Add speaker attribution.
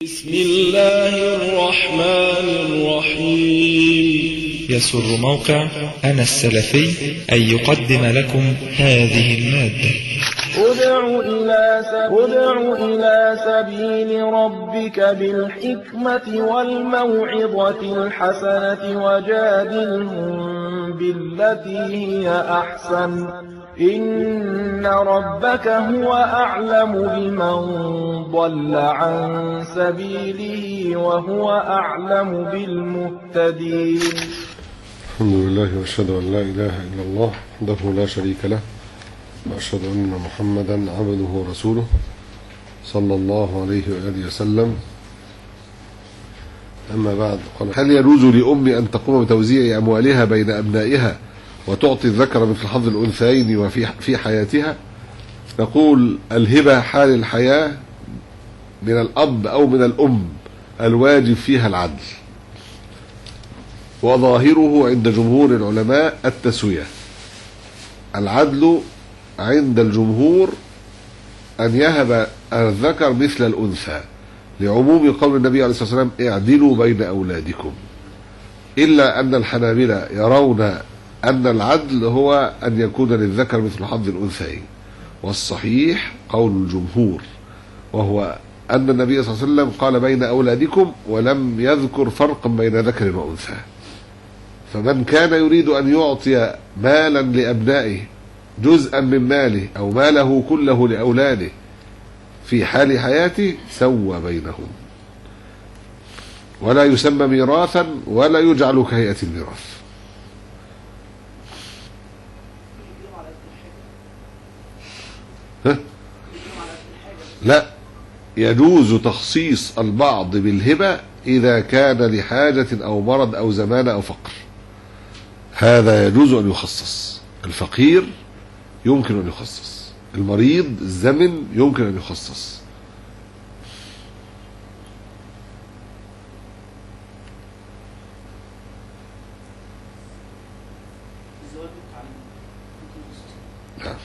Speaker 1: بسم الله الرحمن الرحيم.
Speaker 2: يسر موقع أنا السلفي أن يقدم لكم هذه المادة.
Speaker 3: ادع إلى سبيل ربك بالحكمة والموعظة الحسنة وجادلهم بالتي هي أحسن إن ربك هو أعلم بمن ضل عن سبيله وهو أعلم بالمهتدين.
Speaker 4: الحمد لله وأشهد أن لا إله إلا الله وحده لا شريك له وأشهد أن محمدا عبده ورسوله صلى الله عليه وآله وسلم. أما بعد، هل يجوز لأم أن تقوم بتوزيع أموالها بين أبنائها وتعطي الذكر مثل حظ الأنثيين وفي حياتها؟ نقول الهبة حال الحياة من الأب أو من الأم الواجب فيها العدل، وظاهره عند جمهور العلماء التسوية. العدل عند الجمهور أن يهب الذكر مثل الأنثى، لعموم قول النبي عليه الصلاة والسلام اعدلوا بين أولادكم، إلا أن الحنابلة يرون أن العدل هو أن يكون للذكر مثل حظ الأنثيين، والصحيح قول الجمهور وهو أن النبي صلى الله عليه وسلم قال بين أولادكم ولم يذكر فرقا بين ذكر وأنثى. فمن كان يريد أن يعطي مالا لأبنائه جزءا من ماله أو ماله كله لأولاده في حال حياته سوى بينهم، ولا يسمى ميراثا ولا يجعل كهيئة الميراث. لا، يجوز تخصيص البعض بالهبة إذا كان لحاجة أو مرض أو زمان أو فقر، هذا يجوز أن يخصص. الفقير يمكن أن يخصص، المريض الزمن يمكن أن يخصص. نعم.